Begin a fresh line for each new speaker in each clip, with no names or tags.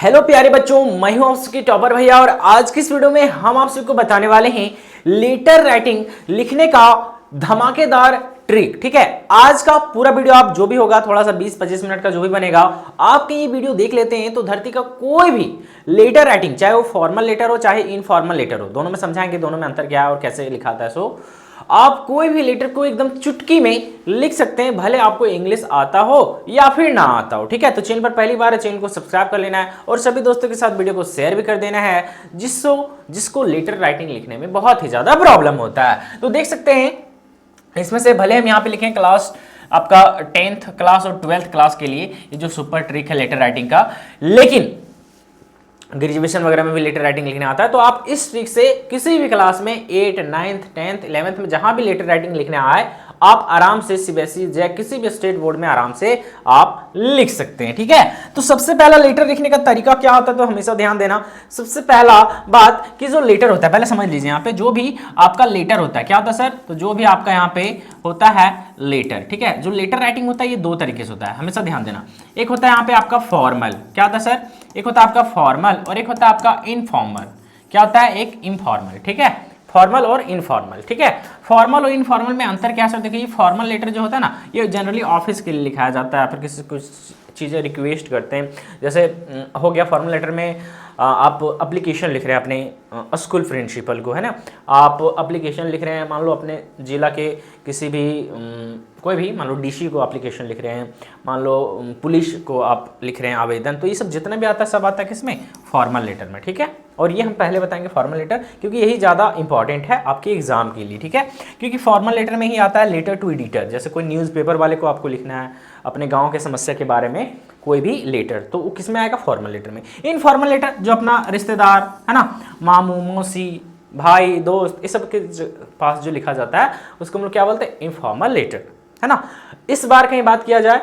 Hello प्यारे बच्चों, मैं हूं आप सबके टॉपर भैया और आज की इस वीडियो में हम आप सबको बताने वाले हैं लेटर राइटिंग लिखने का धमाकेदार ट्रिक। ठीक है, आज का पूरा वीडियो आप जो भी होगा थोड़ा सा 20-25 मिनट का जो भी बनेगा, आपके ये वीडियो देख लेते हैं तो धरती का कोई भी लेटर राइटिंग, चाहे वो फॉर्मल लेटर हो चाहे इनफॉर्मल लेटर हो, दोनों में समझाएंगे दोनों में अंतर क्या है और कैसे लिखा था। सो आप कोई भी लेटर को एकदम चुटकी में लिख सकते हैं, भले आपको इंग्लिश आता हो या फिर ना आता हो। ठीक है, तो चैनल पर पहली बार है, चैनल को सब्सक्राइब कर लेना है और सभी दोस्तों के साथ वीडियो को शेयर भी कर देना है जिसको लेटर राइटिंग लिखने में बहुत ही ज्यादा प्रॉब्लम होता है। तो देख सकते हैं इसमें से भले हम यहाँ पे लिखें क्लास आपका 10th क्लास और 12th क्लास के लिए ये जो सुपर ट्रिक है लेटर राइटिंग का, लेकिन ग्रेजुएशन वगैरह में भी लेटर राइटिंग लिखने आता है तो आप इस ट्रिक से किसी भी क्लास में 8, 9th, 10th, 11th में जहां भी लेटर राइटिंग लिखने आए आप आराम से सीबीएसई या किसी भी स्टेट बोर्ड में आराम से आप लिख सकते हैं। ठीक है, तो सबसे पहला लेटर लिखने का तरीका क्या होता है तो हमेशा ध्यान देना। सबसे पहला बात कि जो लेटर होता है, पहले समझ लीजिए यहाँ पे जो भी आपका लेटर होता है क्या होता है सर, तो जो भी आपका यहाँ पे होता है लेटर, ठीक है, जो लेटर राइटिंग होता है ये दो तरीके से होता है, हमेशा ध्यान देना। एक होता है यहाँ पे आपका फॉर्मल, क्या होता है सर, एक होता है आपका फॉर्मल और एक होता है आपका इनफॉर्मल। क्या होता है, एक इनफॉर्मल। ठीक है, फॉर्मल और इनफॉर्मल। ठीक है, फॉर्मल और इनफॉर्मल में अंतर क्या है? देखिए, फॉर्मल लेटर जो होता है ना, ये जनरली ऑफिस के लिए लिखाया जाता है, फिर किसी कुछ चीज़ें रिक्वेस्ट करते हैं। जैसे हो गया फॉर्मल लेटर में आप एप्लीकेशन लिख रहे हैं अपने स्कूल प्रिंसिपल को, है ना, आप एप्लीकेशन लिख रहे हैं, मान लो अपने जिला के किसी भी कोई भी, मान लो डीसी को एप्लीकेशन लिख रहे हैं, मान लो पुलिस को आप लिख रहे हैं आवेदन, तो ये सब जितना भी आता है सब आता है किसमें, फॉर्मल लेटर में। ठीक है, और ये हम पहले बताएंगे फॉर्मल लेटर क्योंकि यही ज़्यादा इंपॉर्टेंट है आपके एग्जाम के लिए। ठीक है, क्योंकि फॉर्मल लेटर में ही आता है लेटर टू एडिटर, जैसे कोई न्यूज़पेपर वाले को आपको लिखना है अपने गांव के समस्या के बारे में कोई भी लेटर, तो वो किस में आएगा, फॉर्मल लेटर में। इनफॉर्मल लेटर जो अपना रिश्तेदार है ना, मामू मौसी भाई दोस्त, इस सब के पास जो लिखा जाता है उसको हम लोग क्या बोलते हैं, इनफॉर्मल लेटर, है ना। इस बार कहीं बात किया जाए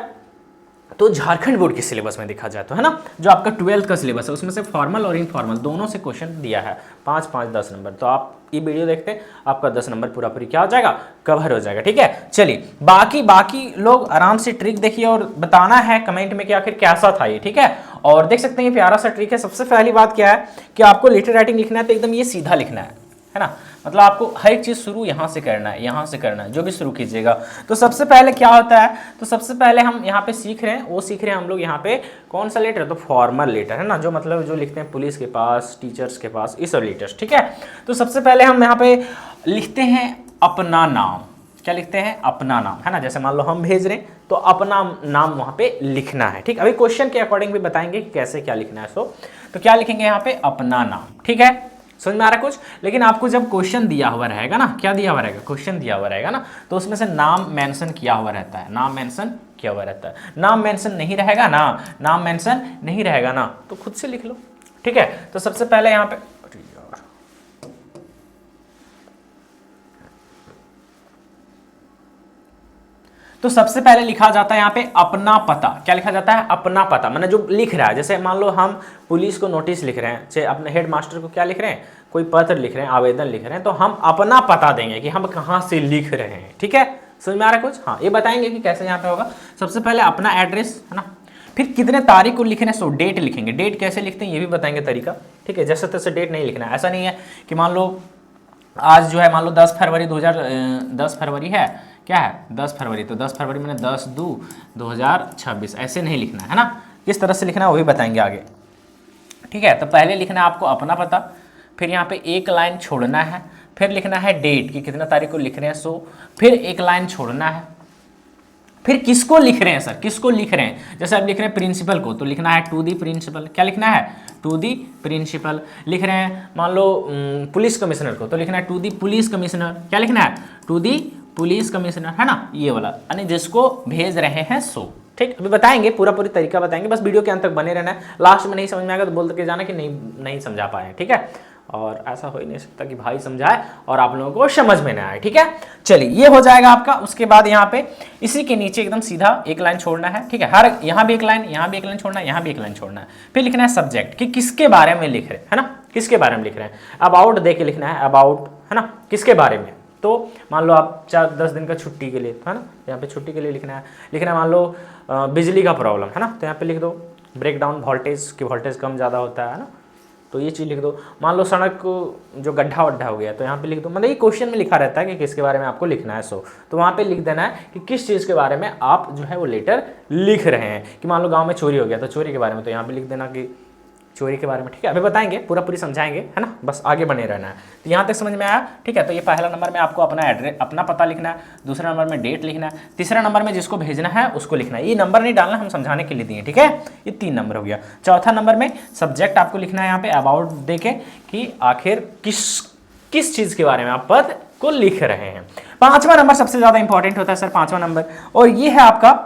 तो झारखंड बोर्ड के सिलेबस में देखा जाए तो, है ना, जो आपका 12th का सिलेबस है उसमें से फॉर्मल और इनफॉर्मल दोनों से क्वेश्चन दिया है, 5-5 10 नंबर। तो आप ये वीडियो देखते हैं आपका 10 नंबर पूरा पूरी क्या हो जाएगा, कवर हो जाएगा। ठीक है, चलिए बाकी लोग आराम से ट्रिक देखिए और बताना है कमेंट में कि आखिर कैसा था ये। ठीक है, और देख सकते हैं प्यारा सा ट्रिक है। सबसे पहली बात क्या है कि आपको लेटर राइटिंग लिखना है तो एकदम ये सीधा लिखना है ना, मतलब आपको हर एक चीज़ शुरू यहाँ से करना है, यहाँ से करना है, जो भी शुरू कीजिएगा। तो सबसे पहले क्या होता है, तो सबसे पहले हम यहाँ पे सीख रहे हैं, वो सीख रहे हैं हम लोग यहाँ पे कौन सा लेटर, तो फॉर्मल लेटर, है ना, जो मतलब जो लिखते हैं पुलिस के पास, टीचर्स के पास, ये सब लेटर्स। ठीक है, तो सबसे पहले हम यहाँ पे लिखते हैं अपना नाम। क्या लिखते हैं, अपना नाम, है ना, जैसे मान लो हम भेज रहे हैं तो अपना नाम वहाँ पे लिखना है। ठीक, अभी क्वेश्चन के अकॉर्डिंग भी बताएंगे कि कैसे क्या लिखना है। तो क्या लिखेंगे यहाँ पे, अपना नाम। ठीक है, समझ में आ रहा है कुछ, लेकिन आपको जब क्वेश्चन दिया हुआ रहेगा ना, क्या दिया हुआ रहेगा, क्वेश्चन दिया हुआ रहेगा ना, तो उसमें से नाम मेंशन किया हुआ रहता है, नाम मेंशन किया हुआ रहता है। नाम मेंशन नहीं रहेगा ना, नाम मेंशन नहीं रहेगा ना, तो खुद से लिख लो। ठीक है, तो सबसे पहले यहाँ पे तो सबसे पहले लिखा जाता है यहाँ पे अपना पता। क्या लिखा जाता है, अपना पता, मैंने जो लिख रहा है, जैसे मान लो हम पुलिस को नोटिस लिख रहे हैं, चाहे अपने हेड मास्टर को क्या लिख रहे हैं, कोई पत्र लिख रहे हैं, आवेदन लिख रहे हैं, तो हम अपना पता देंगे कि हम कहाँ से लिख रहे हैं। ठीक है, समझ में आ रहा है कुछ, हाँ, ये बताएंगे कि कैसे यहाँ पे होगा। सबसे पहले अपना एड्रेस, है ना, फिर कितने तारीख को लिख रहे हैं, सो डेट लिखेंगे। डेट कैसे लिखते हैं ये भी बताएंगे तरीका। ठीक है, जैसे तैसे डेट नहीं लिखना है, ऐसा नहीं है कि मान लो आज जो है मान लो 10 फरवरी 10 फरवरी है, क्या है 10 फरवरी, तो 10 फरवरी मैंने 10/2/2026 ऐसे नहीं लिखना है ना, किस तरह से लिखना है वो भी बताएंगे आगे। ठीक है, तो पहले लिखना है आपको अपना पता, फिर यहाँ पे एक लाइन छोड़ना है, फिर लिखना है डेट कि कितना तारीख को लिख रहे हैं, फिर एक लाइन छोड़ना है, फिर किसको लिख रहे हैं सर, किसको लिख रहे हैं, जैसे आप लिख रहे हैं प्रिंसिपल को तो लिखना है टू दी प्रिंसिपल। क्या लिखना है, टू दी प्रिंसिपल। लिख रहे हैं मान लो पुलिस कमिश्नर को तो लिखना है टू दी पुलिस कमिश्नर। क्या लिखना है, टू दी पुलिस कमिश्नर, है ना, ये वाला, यानी जिसको भेज रहे हैं सो। ठीक, अभी बताएंगे पूरी तरीका बताएंगे, बस वीडियो के अंत तक बने रहना है। लास्ट में नहीं समझ में आएगा तो बोल के जाना कि नहीं समझा पाए। ठीक है, और ऐसा हो ही नहीं सकता कि भाई समझाए और आप लोगों को समझ में ना आए। ठीक है, चलिए ये हो जाएगा आपका। उसके बाद यहाँ पे इसी के नीचे एकदम सीधा एक लाइन छोड़ना है। ठीक है, हर यहाँ भी एक लाइन, यहाँ भी एक लाइन छोड़ना है, यहाँ भी एक लाइन छोड़ना है। फिर लिखना है सब्जेक्ट कि किसके बारे में लिख रहे हैं, है ना, किसके बारे में लिख रहे हैं। अबाउट दे के लिखना है, अबाउट, है ना, किसके बारे में। तो मान लो आप 4-10 दिन का छुट्टी के लिए, है ना, यहाँ पे छुट्टी के लिए लिखना है मान लो बिजली का प्रॉब्लम है ना, तो यहाँ पे लिख दो ब्रेक डाउन वोल्टेज की, वोल्टेज कम ज़्यादा होता है ना, तो ये चीज़ लिख दो। मान लो सड़क जो गड्ढा वड्ढा हो गया तो यहाँ पे लिख दो, मतलब ये क्वेश्चन में लिखा रहता है कि किसके बारे में आपको लिखना है। सो तो वहाँ पे लिख देना है कि किस चीज़ के बारे में आप जो है वो लेटर लिख रहे हैं। कि मान लो गांव में चोरी हो गया तो चोरी के बारे में, तो यहाँ पे लिख देना कि चोरी के बारे में, ठीक है। अभी बताएंगे, पूरा पूरी समझाएंगे, है ना, बस आगे बने रहना है। तो यहाँ तक समझ में आया, ठीक है। तो ये पहला नंबर में आपको अपना एड्रेस, अपना पता लिखना है, दूसरा नंबर में डेट लिखना है, तीसरा नंबर में जिसको भेजना है उसको लिखना है। ये नंबर नहीं डालना, हम समझाने के लिए दिए, ठीक है। ये 3 नंबर हो गया। चौथा नंबर में सब्जेक्ट आपको लिखना है यहाँ पे अबाउट देके कि आखिर किस चीज़ के बारे में आप पद को लिख रहे हैं। 5वां नंबर सबसे ज़्यादा इंपॉर्टेंट होता है सर, 5वां नंबर, और ये है आपका।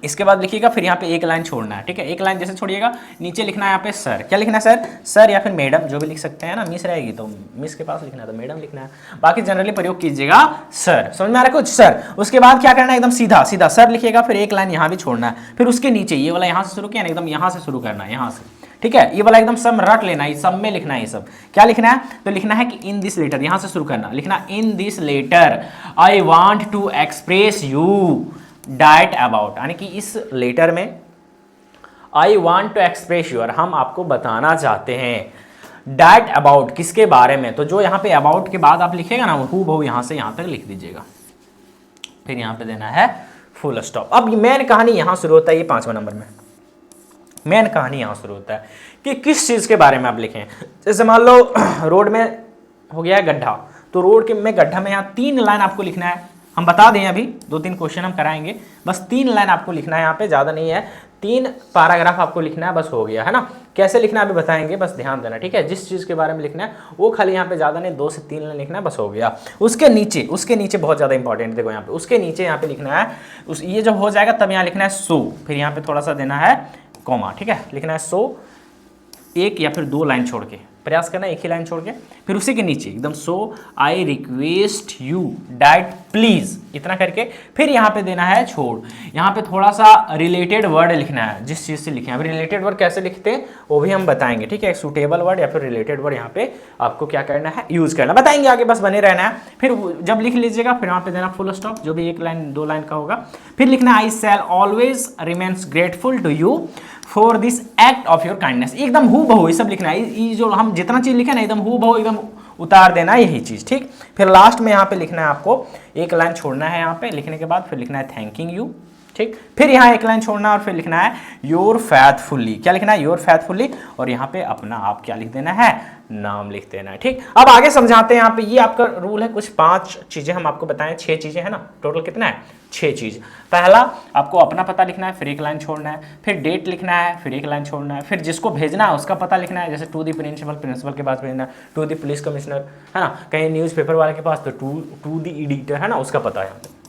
इसके बाद लिखिएगा, फिर यहाँ पे एक लाइन छोड़ना है, ठीक है। एक लाइन जैसे छोड़िएगा, नीचे लिखना है यहाँ पे सर। क्या लिखना है सर? सर या फिर मैडम, जो भी लिख सकते हैं ना। मिस रहेगी तो मिस के पास लिखना है, तो मैडम लिखना है। बाकी जनरली प्रयोग कीजिएगा सर। समझ में आ रहा है कुछ? सर। उसके बाद क्या करना है, एकदम सीधा सीधा सर लिखिएगा, फिर एक लाइन यहाँ भी छोड़ना है, फिर उसके नीचे ये वाला यहाँ से शुरू किया ना, एकदम यहाँ से शुरू करना है, यहाँ से, ठीक है। ये वाला एकदम सब रट लेना है, सब में लिखना है ये सब। क्या लिखना है? तो लिखना है कि इन दिस लेटर, यहां से शुरू करना, लिखना in this letter I want to express you diet about, यानी कि इस लेटर में I want to express you, और हम आपको बताना चाहते हैं डाइट अबाउट, किसके बारे में। तो जो यहाँ पे अबाउट के बाद आप लिखेगा ना, वो बहु यहाँ से यहाँ तक लिख दीजिएगा, फिर यहाँ पे देना है फुल स्टॉप। अब मेन कहानी यहाँ शुरू होता है, ये 5वां नंबर में मेन कहानी यहाँ शुरू होता है कि किस चीज़ के बारे में आप लिखें। जैसे मान लो रोड में हो गया है गड्ढा, तो रोड के में गड्ढा में यहाँ 3 लाइन आपको लिखना है। हम बता दें, अभी 2-3 क्वेश्चन हम कराएंगे, बस 3 लाइन आपको लिखना है, यहाँ पे ज़्यादा नहीं है, 3 पैराग्राफ आपको लिखना है, बस हो गया, है ना। कैसे लिखना है अभी बताएंगे, बस ध्यान देना, ठीक है। जिस चीज़ के बारे में लिखना है वो खाली यहाँ पे ज़्यादा नहीं, 2 से 3 लाइन लिखना है, बस हो गया। उसके नीचे बहुत ज़्यादा इंपॉर्टेंट, देखो यहाँ पे उसके नीचे यहाँ पे लिखना है, ये जब हो जाएगा तब यहाँ लिखना है सो, फिर यहाँ पे थोड़ा सा देना है कॉमा, ठीक है। लिखना है सो, 1 या फिर 2 लाइन छोड़ के, प्रयास करना 1 ही लाइन छोड़ के, फिर उसी के नीचे एकदम so I request you that please, इतना करके फिर यहाँ पे देना है छोड़। यहाँ पे थोड़ा सा रिलेटेड वर्ड लिखना है, जिस चीज़ से लिखे हैं। अब रिलेटेड वर्ड कैसे लिखते हैं वो भी हम बताएंगे, ठीक है। सूटेबल वर्ड या फिर रिलेटेड वर्ड यहाँ पे आपको क्या करना है, यूज करना, बताएंगे आगे, बस बने रहना है। फिर जब लिख लीजिएगा फिर वहाँ पे देना फुल स्टॉप, जो भी 1 लाइन 2 लाइन का होगा। फिर लिखना I shall always remains grateful to you for this act of your kindness, एकदम हु बहु ये सब लिखना है। ये जो हम जितना चीज लिखे ना, एकदम हु बहु एकदम उतार देना है, यही चीज, ठीक। फिर लास्ट में यहाँ पे लिखना है आपको, 1 लाइन छोड़ना है यहाँ पे, लिखने के बाद फिर लिखना है थैंकिंग यू, ठीक। फिर यहाँ 1 लाइन छोड़ना है और फिर लिखना है योर फैथफुली, क्या लिखना है, योर फैथफुली, और यहाँ पे अपना आप क्या लिख देना है, नाम लिख देना है, ठीक। अब आगे समझाते हैं। यहाँ पे ये आपका रूल है, कुछ 5 चीजें हम आपको बताएं, 6 चीजें है ना, टोटल कितना है, 6 चीज। पहला आपको अपना पता लिखना है, फिर 1 लाइन छोड़ना है, फिर डेट लिखना है, फिर 1 लाइन छोड़ना है, फिर जिसको भेजना है उसका पता लिखना है, जैसे टू दी प्रिंसिपल, प्रिंसिपल के पास भेजना है, टू दी पुलिस कमिश्नर, है ना, कहीं न्यूज़पेपर वाले के पास तो टू दी एडिटर, है ना, उसका पता है,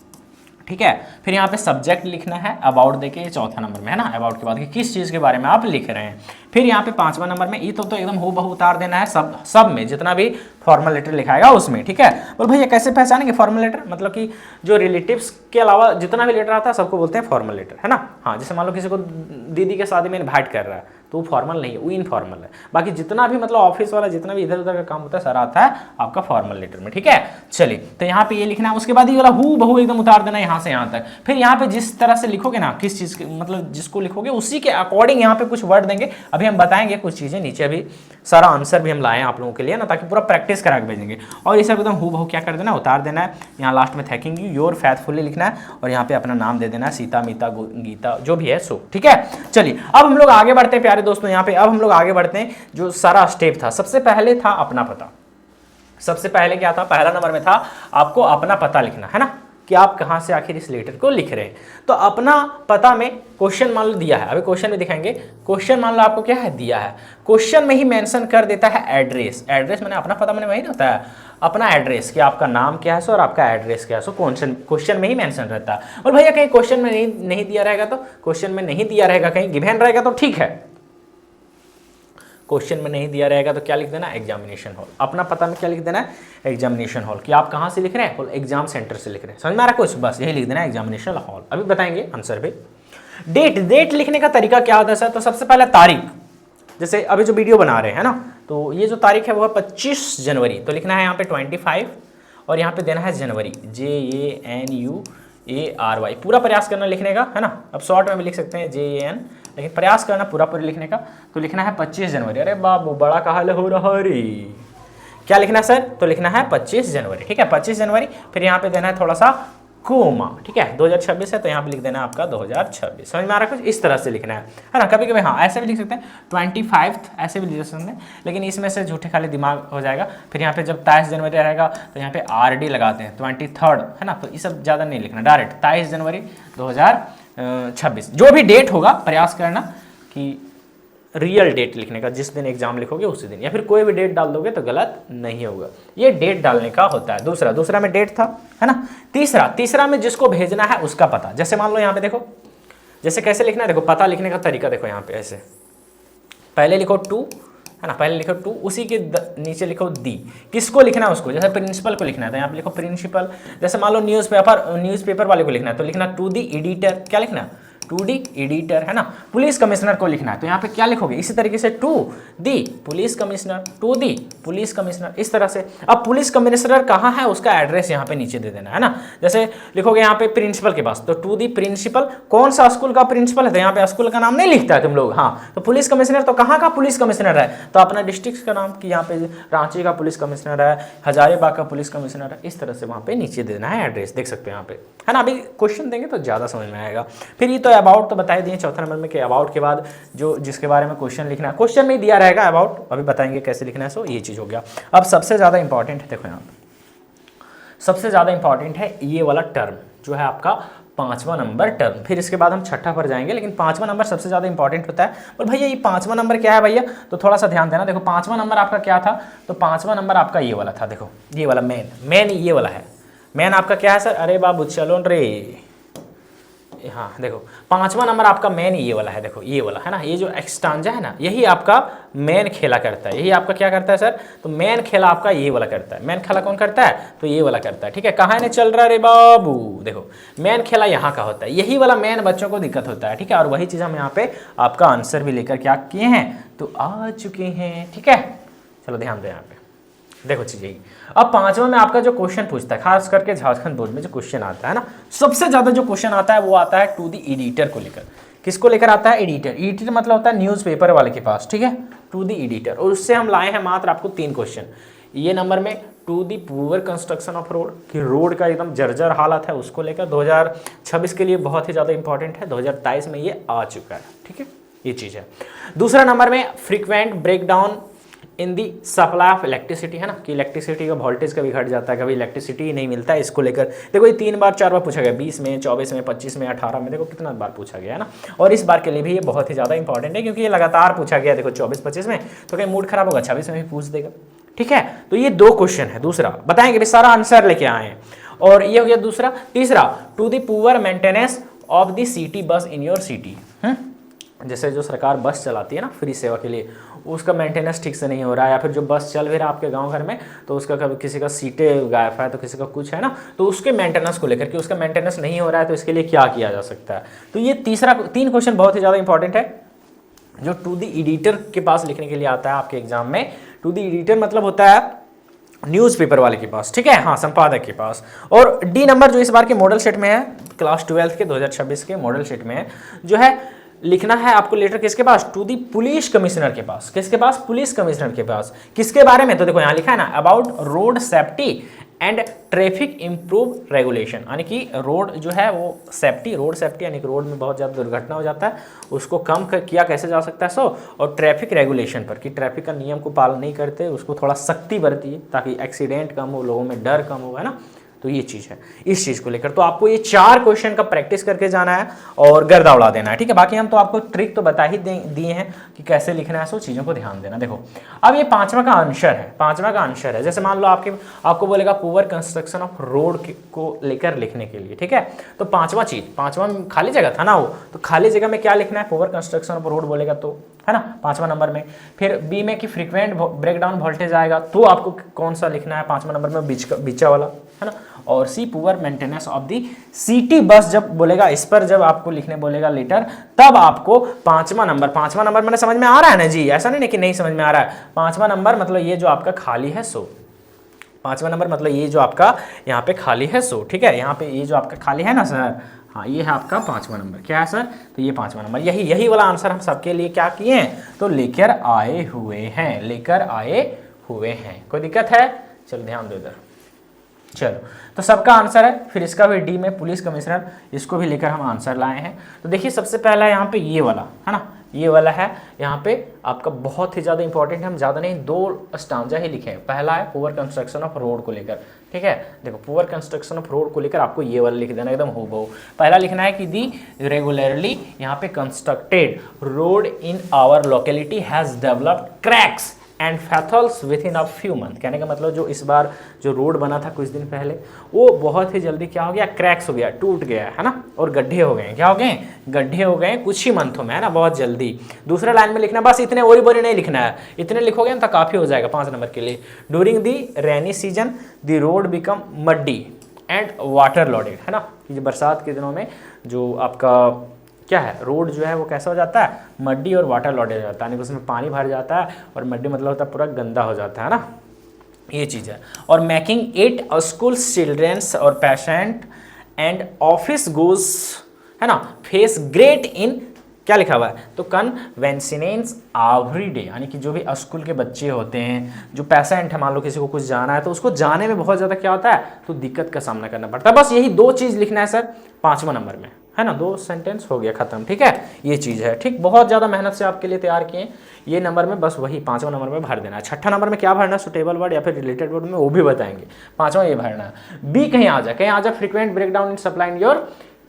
ठीक है। फिर यहाँ पे सब्जेक्ट लिखना है अबाउट देके, ये 4था नंबर में है ना, अबाउट के बाद कि किस चीज़ के बारे में आप लिख रहे हैं। फिर यहाँ पे 5वां नंबर में ये तो एकदम हूबहू उतार देना है सब में, जितना भी फॉर्मल लेटर लिखाएगा उसमें, ठीक है। और भैया कैसे पहचानेंगे फॉर्मल लेटर, मतलब कि जो रिलेटिव्स के अलावा जितना भी लेटर आता है सबको बोलते हैं फॉर्मल लेटर, है ना। हाँ, जैसे मान लो किसी को दीदी के शादी में इन्वाइट कर रहा है तो वो फॉर्मल नहीं है, वो इनफॉर्मल है। बाकी जितना भी मतलब ऑफिस वाला जितना भी इधर उधर का काम होता है सारा आता है आपका फॉर्मल लेटर में, ठीक है। चलिए, तो यहाँ पे ये लिखना है, उसके बाद ये वाला हु बहु एकदम उतार देना यहाँ से यहाँ तक। फिर यहाँ पे जिस तरह से लिखोगे ना, किस चीज़ के मतलब जिसको लिखोगे उसी के अकॉर्डिंग यहाँ पे कुछ वर्ड देंगे। अभी हम बताएंगे कुछ चीज़ें नीचे, अभी सारा आंसर भी हम लाए हैं आप लोगों के लिए ना, ताकि पूरा प्रैक्टिस करा के भेजेंगे। और ये सब एकदम हु बहु क्या कर देना, उतार देना है। यहाँ लास्ट में थैंकिंग यू योर फैथफुली लिखना है और यहाँ पे अपना नाम दे देना है, सीता मीता गीता जो भी है सो, ठीक है। चलिए अब हम लोग आगे बढ़ते हैं प्यारे दोस्तों। यहाँ पे अब हम लोग आगे बढ़ते हैं, जो सारा स्टेप था सबसे पहले था अपना पता। सबसे पहले क्या था, पहला नंबर में था आपको अपना पता लिखना, है ना, कि आप कहां से आखिर इस लेटर को लिख रहे हैं। तो अपना पता में क्वेश्चन मान लो दिया है, अभी क्वेश्चन में दिखाएंगे। क्वेश्चन मान लो आपको क्या है दिया है, क्वेश्चन में ही मेंशन कर देता है एड्रेस। एड्रेस मैंने अपना पता मैंने वही होता है अपना एड्रेस, कि आपका नाम क्या है सो और आपका एड्रेस क्या है सो, क्वेश्चन में ही मेंशन रहता है। और भैया कहीं क्वेश्चन में नहीं दिया रहेगा, तो क्वेश्चन में नहीं दिया रहेगा, कहीं गिवन रहेगा तो ठीक है, क्वेश्चन में नहीं दिया रहेगा तो क्या लिख देना, एग्जामिनेशन हॉल। अपना पता में क्या लिख देना है, एग्जामिनेशन हॉल, कि आप कहाँ से लिख रहे हैं, एग्जाम सेंटर से लिख रहे हैं। समझ में आ रहा कुछ, बस यही लिख देना है एग्जामिनेशन हॉल। अभी बताएंगे आंसर भी। डेट लिखने का तरीका क्या होता है सर, तो सबसे पहले तारीख, जैसे अभी जो वीडियो बना रहे हैं ना, तो ये जो तारीख है वो है 25 जनवरी, तो लिखना है यहाँ पे 25 और यहाँ पे देना है जनवरी, JANUARY, पूरा प्रयास करना लिखने का, है ना। अब शॉर्ट में भी लिख सकते हैं JANUARY, लेकिन प्रयास करना पूरा पूरी लिखने का। तो लिखना है 25 जनवरी। अरे बाबू बड़ा काहल हो रहा रे, क्या लिखना है सर? तो लिखना है 25 जनवरी, ठीक है, 25 जनवरी। फिर यहाँ पे देना है थोड़ा सा कोमा, ठीक है, 2026 है तो यहाँ पे लिख देना है आपका 2026। समझ में आ रहा है? कुछ इस तरह से लिखना है ना। कभी कभी हाँ ऐसे भी लिख सकते हैं 25 ऐसे भी लिख सकते हैं, लेकिन इसमें से झूठे खाली दिमाग हो जाएगा। फिर यहाँ पे जब 23 जनवरी रहेगा तो यहाँ पे RD लगाते हैं 23rd, है ना। तो ये सब ज़्यादा नहीं लिखना, डायरेक्ट 23 जनवरी 2026। जो भी डेट होगा प्रयास करना कि रियल डेट लिखने का, जिस दिन एग्जाम लिखोगे उसी दिन, या फिर कोई भी डेट डाल दोगे तो गलत नहीं होगा। ये डेट डालने का होता है। दूसरा में डेट था, है ना। तीसरा में जिसको भेजना है उसका पता। जैसे मान लो यहाँ पे देखो, जैसे कैसे लिखना है, देखो पता लिखने का तरीका देखो। यहाँ पे ऐसे पहले लिखो टू, है ना, पहले लिखो टू, उसी के नीचे लिखो दी। किसको लिखना है? उसको। जैसे प्रिंसिपल को लिखना है तो यहाँ पे लिखो प्रिंसिपल। जैसे मान लो न्यूज़पेपर वाले को लिखना है तो लिखना टू दी एडिटर। क्या लिखना है? टू डी एडिटर, है ना। पुलिस कमिश्नर को लिखना है तो यहाँ पे क्या लिखोगे? इसी तरीके से to the police commissioner, to the police commissioner, इस तरह से। अब पुलिस कमिश्नर कहाँ है उसका एड्रेस यहाँ पे नीचे दे देना, है ना। जैसे लिखोगे यहाँ पे प्रिंसिपल के पास तो टू दी प्रिंसिपल, कौन सा स्कूल का प्रिंसिपल है तो यहाँ पे स्कूल का नाम नहीं लिखता है तुम लोग, हाँ। तो पुलिस कमिश्नर तो कहाँ का पुलिस कमिश्नर है? तो अपना डिस्ट्रिक्ट का नाम, कि यहाँ पे रांची का पुलिस कमिश्नर है, हजारीबाग का पुलिस कमिश्नर है, इस तरह से वहाँ पे नीचे देना है एड्रेस। देख सकते हो यहाँ पे, है ना। अभी क्वेश्चन देंगे तो ज़्यादा समझ में आएगा। फिर ये तो अबाउट तो बता दिए चौथा नंबर में कि अबाउट के बाद जो जिसके बारे में क्वेश्चन लिखना है, क्वेश्चन में दिया रहेगा अबाउट, अभी बताएंगे कैसे लिखना है। सो ये चीज़ हो गया। अब सबसे ज़्यादा इंपॉर्टेंट है, देखो यहाँ सबसे ज़्यादा इंपॉर्टेंट है ये वाला टर्म जो है आपका 5वां नंबर टर्म। फिर इसके बाद हम छठा पर जाएंगे, लेकिन 5वां नंबर सबसे ज़्यादा इंपॉर्टेंट होता है। और भैया ये 5वां नंबर क्या है भैया? तो थोड़ा सा ध्यान देना। देखो 5वां नंबर आपका क्या था? तो 5वां नंबर आपका ये वाला था। देखो ये वाला मेन ये वाला है। मेन आपका क्या है सर? अरे बाबू चलो रे, हाँ देखो 5वां नंबर आपका मेन ये वाला है। देखो ये वाला है ना, ये जो एक्सटांजा है ना, यही आपका मेन खेला करता है। यही आपका क्या करता है सर? तो मेन खेला आपका ये वाला करता है। मेन खेला कौन करता है? तो ये वाला करता है, ठीक है। कहाँ ने चल रहा रे बाबू? देखो मेन खेला यहाँ का होता है, यही वाला मेन बच्चों को दिक्कत होता है, ठीक है। और वही चीज़ हम यहाँ पे आपका आंसर भी लेकर क्या किए हैं, तो आ चुके हैं, ठीक है। चलो ध्यान दो यहाँ पे, देखो चीज़ यही। अब 5वां में आपका जो क्वेश्चन पूछता है, खास करके झारखंड बोर्ड में जो क्वेश्चन आता है ना, सबसे ज्यादा जो क्वेश्चन आता है वो आता है टू दी एडिटर को लेकर। किसको लेकर आता है? एडिटर। एडिटर मतलब होता है न्यूज़पेपर वाले के पास, ठीक है, टू दी एडिटर। और उससे हम लाए हैं मात्र आपको 3 क्वेश्चन। ये नंबर में to the poor construction of road, कि रोड का एकदम जर्जर हालत है, उसको लेकर 2026 के लिए बहुत ही ज़्यादा इंपॉर्टेंट है। 2023 में ये आ चुका है, ठीक है, ये चीज़ है। दूसरा नंबर में frequent breakdown in the supply of electricity, है ना, कि इलेक्ट्रिसिटी का वोल्टेज कभी घट जाता है, कभी इलेक्ट्रिसिटी ही नहीं मिलता है, इसको लेकर देखो ये 3 बार 4 बार पूछा गया, 20 में, 24 में, 25 में, 18 में, देखो कितना बार पूछा गया है ना। और इस बार के लिए भी ये बहुत ही ज़्यादा इंपॉर्टेंट है, क्योंकि ये लगातार पूछा गया। देखो 24-25 में तो कहीं मूड खराब होगा, 26 में भी पूछ देगा, ठीक है। तो ये 2 क्वेश्चन है। दूसरा बताएंगे भी, सारा आंसर लेके आए हैं। और ये हो गया दूसरा। तीसरा, to the poor maintenance of the city bus in your city. जैसे जो सरकार बस चलाती है ना फ्री सेवा के लिए, उसका मेंटेनेंस ठीक से नहीं हो रहा है, या फिर जो बस चल भी रहा है आपके गांव घर में तो उसका कभी किसी का सीटें गायब है तो किसी का कुछ है ना, तो उसके मेंटेनेंस को लेकर के उसका मेंटेनेंस नहीं हो रहा है तो इसके लिए क्या किया जा सकता है। तो ये 3 क्वेश्चन बहुत ही ज़्यादा इंपॉर्टेंट है जो टू दी एडिटर के पास लिखने के लिए आता है आपके एग्जाम में। टू दी एडिटर मतलब होता है न्यूज़पेपर वाले के पास, ठीक है, हाँ, संपादक के पास। और डी नंबर जो इस बार के मॉडल सेट में है, क्लास 12 के 2026 के मॉडल सेट में है, जो है लिखना है आपको लेटर किसके पास? टू दी पुलिस कमिश्नर के पास। किसके पास? पुलिस कमिश्नर के पास। किसके बारे में? तो देखो यहाँ लिखा है ना, about road safety and traffic improve regulation, यानी कि रोड जो है वो सेफ्टी, रोड सेफ्टी यानी कि रोड में बहुत ज़्यादा दुर्घटना हो जाता है, उसको कम किया कैसे जा सकता है। और ट्रैफिक रेगुलेशन पर, कि ट्रैफिक का नियम को पालन नहीं करते उसको थोड़ा सख्ती बरतिए ताकि एक्सीडेंट कम हो, लोगों में डर कम हो, है ना। तो ये चीज़ है, इस चीज़ को लेकर तो आपको ये 4 क्वेश्चन का प्रैक्टिस करके जाना है और गर्दा उड़ा देना है, ठीक है। बाकी हम तो आपको ट्रिक तो बता ही दिए हैं कि कैसे लिखना है, सो चीज़ों को ध्यान देना। देखो अब ये 5वां का आंसर है, 5वां का आंसर है। जैसे मान लो आपको बोलेगा पुअर कंस्ट्रक्शन ऑफ रोड को लेकर लिखने के लिए, ठीक है। तो 5वां चीज़, 5वां खाली जगह था ना वो, तो खाली जगह में क्या लिखना है? पुअर कंस्ट्रक्शन ऑफ रोड बोलेगा तो, है ना, 5वां नंबर में। फिर बी में कि फ्रीक्वेंट ब्रेकडाउन वोल्टेज आएगा तो आपको कौन सा लिखना है? 5वां नंबर में बीचा वाला, है ना। और see poor maintenance of the city bus जब बोलेगा, इस पर जब आपको लिखने बोलेगा लेटर, तब आपको 5वां नंबर मैंने समझ में आ रहा है ना जी, ऐसा नहीं कि नहीं समझ में आ रहा है। 5वां नंबर मतलब ये जो आपका खाली है सो, 5वां नंबर मतलब ये जो आपका यहाँ पे खाली है सो, ठीक है, यहाँ पे ये जो आपका खाली है ना सर, हाँ ये है आपका 5वां नंबर। क्या है सर? तो ये 5वां नंबर, यही वाला आंसर हम सबके लिए क्या किए हैं, तो लेकर आए हुए हैं, लेकर आए हुए हैं। कोई दिक्कत है? चलो ध्यान दो इधर। चलो तो सबका आंसर है, फिर इसका भी डी में पुलिस कमिश्नर, इसको भी लेकर हम आंसर लाए हैं। तो देखिए सबसे पहला यहाँ पे ये वाला है ना, ये वाला है यहाँ पे आपका बहुत ही ज़्यादा इंपॉर्टेंट है। हम ज़्यादा नहीं, 2 स्टांजा ही लिखे हैं। पहला है पुअर कंस्ट्रक्शन ऑफ रोड को लेकर, ठीक है। देखो पुअर कंस्ट्रक्शन ऑफ रोड को लेकर आपको ये वाला लिख देना एकदम हूबहू। पहला लिखना है कि दी रेगुलरली यहाँ पे constructed road in our locality has developed cracks and potholes with in a few month. कहने का मतलब जो इस बार जो रोड बना था कुछ दिन पहले, वो बहुत ही जल्दी क्या हो गया, क्रैक्स हो गया, टूट गया है ना, और गड्ढे हो गए। क्या हो गए? गड्ढे हो गए कुछ ही मंथों में, है ना, बहुत जल्दी। दूसरे लाइन में लिखना, बस इतने ओरी बोरी नहीं लिखना है, इतने लिखोगे ना तो काफ़ी हो जाएगा 5 नंबर के लिए। During the rainy season the road become muddy and water loaded, है ना, कि बरसात के दिनों में जो आपका क्या है, रोड जो है वो कैसा हो जाता है, मड्डी और वाटर लॉडेड हो जाता है, यानी उसमें पानी भर जाता है, और मड्डी मतलब होता है पूरा गंदा हो जाता है ना, ये चीज़ है। और मेकिंग इट स्कूल चिल्ड्रेंस और पेशेंट एंड ऑफिस गोज, है ना, फेस ग्रेट इन, क्या लिखा हुआ है, तो कन्वेंसिनेंस एवरी डे, यानी कि जो भी स्कूल के बच्चे होते हैं, जो पेशेंट है, मान लो किसी को कुछ जाना है तो उसको जाने में बहुत ज़्यादा क्या होता है, तो दिक्कत का सामना करना पड़ता है। बस यही 2 चीज़ लिखना है सर 5वां नंबर में, है ना, 2 सेंटेंस हो गया खत्म, ठीक है, ये चीज़ है, ठीक। बहुत ज़्यादा मेहनत से आपके लिए तैयार किए, ये नंबर में बस वही 5वां नंबर में भर देना है। 6ठा नंबर में क्या भरना है, सुटेबल वर्ड या फिर रिलेटेड वर्ड में, वो भी बताएंगे। 5वां ये भरना है। बी कहीं आ जाए frequent breakdown in supply in your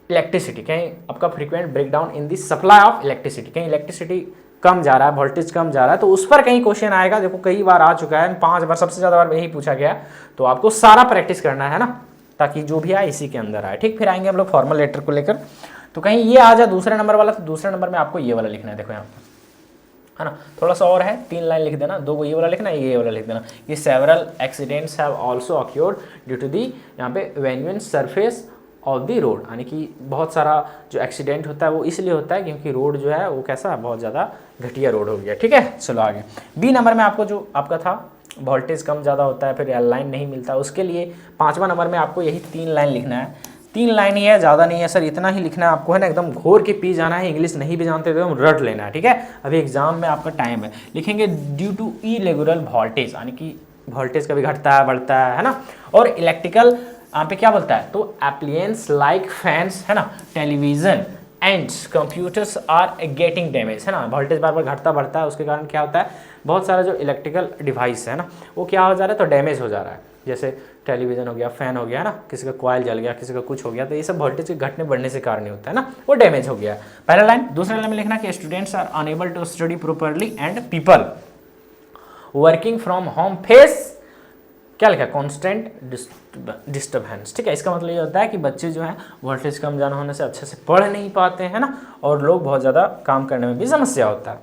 electricity, कहीं आपका frequent breakdown in the supply of electricity, कहीं इलेक्ट्रिसिटी कम जा रहा है, वोल्टेज कम जा रहा है, तो उस पर कहीं क्वेश्चन आएगा। देखो कई बार आ चुका है, 5 बार, सबसे ज़्यादा बार यही पूछा गया, तो आपको सारा प्रैक्टिस करना है ना, ताकि जो भी आए इसी के अंदर आए, ठीक। फिर आएंगे हम लोग फॉर्मल लेटर को लेकर, तो कहीं ये आ जाए दूसरे नंबर वाला, तो दूसरे नंबर में आपको ये वाला लिखना है, देखो यहाँ पर, है ना, थोड़ा सा और है, 3 लाइन लिख देना, 2 को ये वाला लिखना, ये वाला लिख देना। ये several accidents have also occurred due to the, यहाँ पे uneven surface of the road, यानी कि बहुत सारा जो एक्सीडेंट होता है वो इसलिए होता है क्योंकि रोड जो है वो कैसा है, बहुत ज़्यादा घटिया रोड हो गया, ठीक है। चलो आगे, बी नंबर में आपको जो आपका था वोल्टेज कम ज़्यादा होता है, फिर एल लाइन नहीं मिलता, उसके लिए 5वां नंबर में आपको यही 3 लाइन लिखना है। 3 लाइन ही है, ज़्यादा नहीं है सर, इतना ही लिखना है आपको, है ना, एकदम घोर के पी जाना है। इंग्लिश नहीं भी जानते तो एकदम रट लेना है, ठीक है। अभी एग्जाम में आपका टाइम है, लिखेंगे ड्यू टू इरेगुलर वोल्टेज, यानी कि वोल्टेज कभी घटता है बढ़ता है ना, और इलेक्ट्रिकल यहाँ पे क्या बोलता है, तो एप्लियंस लाइक फैंस, है ना, television and computers are getting damage, है ना, वोल्टेज बार बार घटता बढ़ता है, उसके कारण क्या होता है, बहुत सारा जो इलेक्ट्रिकल डिवाइस है ना वो क्या हो जा रहा है, तो डैमेज हो जा रहा है। जैसे टेलीविजन हो गया, फैन हो गया, है ना, किसी का कॉइल जल गया, किसी का कुछ हो गया, तो ये सब वोल्टेज के घटने बढ़ने से कारण ही होता है ना, वो डैमेज हो गया। पहला लाइन। दूसरा लाइन में लिखना कि students are unable to study properly and people working from home face, क्या लिखा, कॉन्स्टेंट डिस्टर्बेंस, ठीक है। इसका मतलब ये होता है कि बच्चे जो हैं वोल्टेज कम जाना होने से अच्छे से पढ़ नहीं पाते हैं ना, और लोग बहुत ज़्यादा काम करने में भी समस्या होता है।